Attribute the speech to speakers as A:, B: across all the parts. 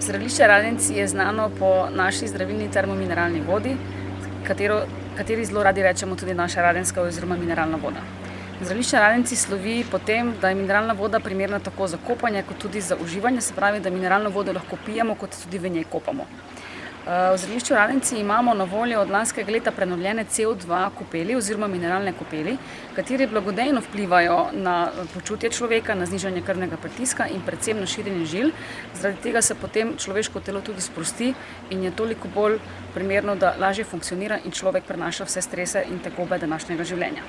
A: Zdravilišče Radenci je znano po naši zdravilni termomineralni vodi, kateri zelo radi rečemo tudi naša radenska oziroma mineralna voda. Zdravilišče Radenci slovi po tem, da je mineralna voda primerna tako za kopanje kot tudi za uživanje, se pravi, da mineralno vodo lahko pijemo, kot tudi v njej kopamo. V zdravilišču Radenci imamo na voljo od lanskega leta prenovljene CO2 kopeli oziroma mineralne kopeli, kateri blagodejno vplivajo na počutje človeka, na znižanje krvnega pritiska in predvsem na širjenje žil. Zaradi tega se potem človeško telo tudi sprosti in je toliko bolj primerno, da lažje funkcionira in človek prenaša vse strese in tegobe današnjega življenja.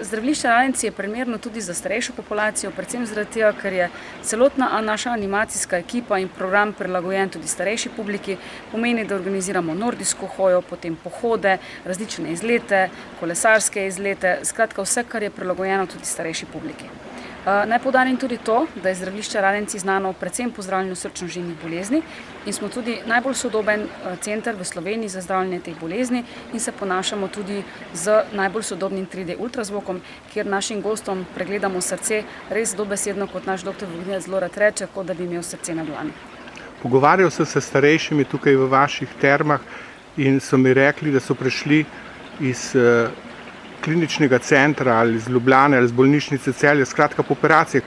A: Zdravilišče Radenci je primerno tudi za starejšo populacijo, predvsem zaradi tega, ker je celotna naša animacijska ekipa in program prilagojen tudi starejši publiki. Pomeni, da organiziramo nordijsko hojo, potem pohode, različne izlete, kolesarske izlete, skratka vse, kar je prilagojeno tudi starejši publiki. Naj poudarim tudi to, da je zdravilišče Radenci znano predvsem po zdravljenju srčno-žilnih bolezni in smo tudi najbolj sodoben center v Sloveniji za zdravljenje teh bolezni in se ponašamo tudi z najbolj sodobnim 3D ultrazvokom, kjer našim gostom pregledamo srce res dobesedno, kot naš doktor Vodinec zelo rad reče, kot da bi imel srce na dlani.
B: Pogovarjal sem se s starejšimi tukaj v vaših termah in so mi rekli, da so prišli iz kliničnega centra ali iz Ljubljane ali iz bolnišnice Celje, skratka po operacijah.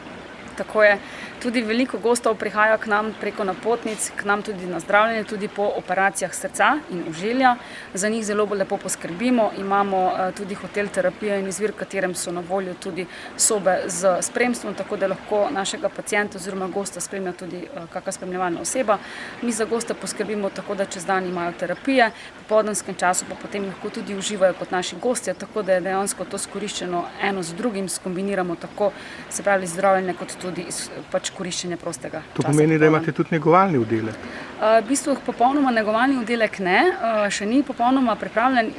A: Tako je. Tudi veliko gostov prihaja k nam preko napotnic, k nam tudi na zdravljenje, tudi po operacijah srca in ožilja. Za njih zelo lepo poskrbimo. Imamo tudi hotel terapije in izvir, v katerem so na voljo tudi sobe z spremstvom, tako da lahko našega pacienta oziroma gosta spremlja tudi kakšna spremljevalna oseba. Mi za goste poskrbimo tako, da čez dan imajo terapije, v popoldanskem času pa potem lahko tudi uživajo kot naši gostje, tako da je dejansko to skoriščeno eno z drugim, skombiniramo tako, se pravi zdravljenje kot tudi koriščenje prostega časa.
B: To pomeni, da imate tudi negovalni oddelek?
A: V bistvu popolnoma negovalni oddelek ne, še ni popolnoma pripravljen,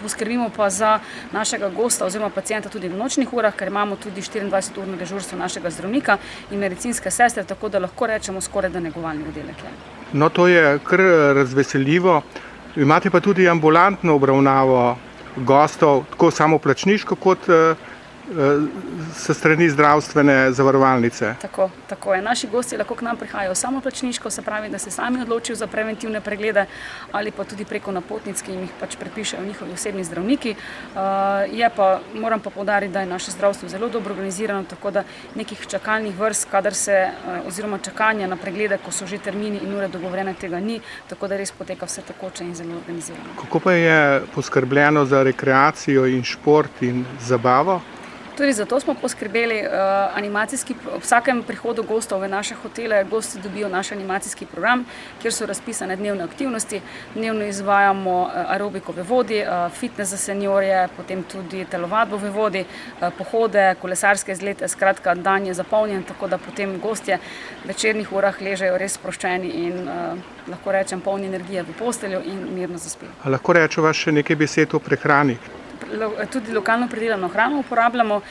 A: poskrbimo pa za našega gosta oziroma pacienta tudi v nočnih urah, ker imamo tudi 24-urno dežurstvo našega zdravnika in medicinske sestre, tako da lahko rečemo skoraj da negovalni oddelek je.
B: No, to je kar razveseljivo. Imate pa tudi ambulantno obravnavo gostov, tako samoplačniško kot s strani zdravstvene zavarovalnice.
A: Tako je. Naši gosti lahko k nam prihajajo samoplačniško, se pravi, da se sami odločijo za preventivne preglede ali pa tudi preko napotnic, ki jim jih prepisujejo njihovi osebni zdravniki. Moram pa poudariti, da je naše zdravstvo zelo dobro organizirano, tako da nekih čakalnih vrst, oziroma čakanja na preglede, ko so že termini in ure dogovorjene, tega ni, tako da res poteka vse takoče in zelo organizirano.
B: Kako pa je poskrbljeno za rekreacijo in šport in zabavo?
A: Tudi zato smo poskrbeli ob vsakem prihodu gostov v naše hotele, gosti dobijo naš animacijski program, kjer so razpisane dnevne aktivnosti. Dnevno izvajamo aerobiko v vodi, fitness za seniorje, potem tudi telovadbo v vodi, pohode, kolesarske izlete, skratka dan je zapolnjen, tako da potem gostje v večernih urah ležejo res sproščeni in lahko rečem polni energije v posteljo in mirno zaspijo.
B: A lahko rečeva še nekaj besed o prehrani?
A: Tudi lokalno pridelano hrano uporabljamo,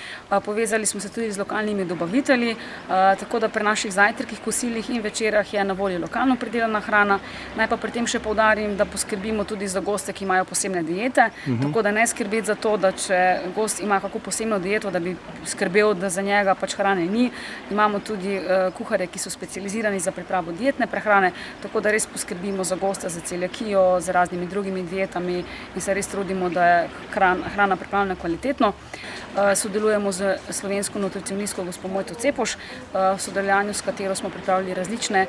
A: povezali smo se tudi z lokalnimi dobavitelji, tako da pri naših zajtrkih, kosilih in večerah je na voljo lokalno pridelana hrana. Naj pa pri tem še poudarim, da poskrbimo tudi za goste, ki imajo posebne diete, tako da ne skrbeti za to, da če gost ima kako posebno dieto, da bi skrbel, da za njega hrane ni. Imamo tudi kuharje, ki so specializirani za pripravo dietne prehrane, tako da res poskrbimo za gosta, za celiakijo, z raznimi drugimi dietami in se res trudimo, da je hrana pripravljena kvalitetno. Sodelujemo z slovensko nutricionistko gospo Mojto Cepoš, v sodelovanju s katero smo pripravili različne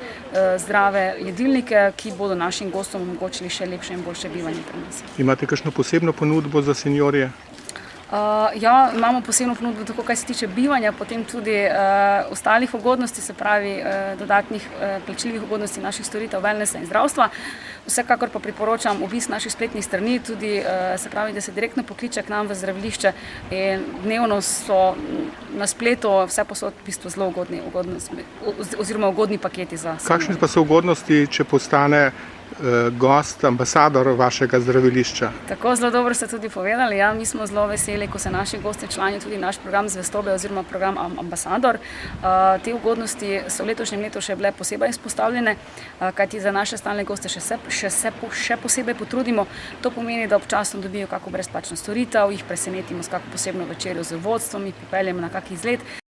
A: zdrave jedilnike, ki bodo našim gostom omogočili še lepše in boljše bivanje pri nas.
B: Imate kakšno posebno ponudbo za seniorje?
A: Imamo posebno ponudbo tako, kaj se tiče bivanja, potem tudi ostalih ugodnosti, se pravi dodatnih plačljivih ugodnosti naših storitev wellnessa in zdravstva. Vsekakor pa priporočam obisk naših spletnih strani, tudi se pravi, da se direktno pokliče k nam v zdravilišče in dnevno so na spletu vse posod v bistvu zelo ugodni paketi za seniorje.
B: Kakšne pa so ugodnosti, če postane gost, ambasador vašega zdravilišča?
A: Tako, zelo dobro ste tudi povedali. Mi smo zelo veseli, ko se naši gosti članijo tudi naš program zvestobe oziroma program ambasador. Te ugodnosti so v letošnjem letu še bile posebej izpostavljene, kajti za naše stalne goste še posebej potrudimo. To pomeni, da občasno dobijo kako brezplačno storitev, jih presenetimo s kako posebno večerjo z vodstvom, jih popeljemo na kak izlet.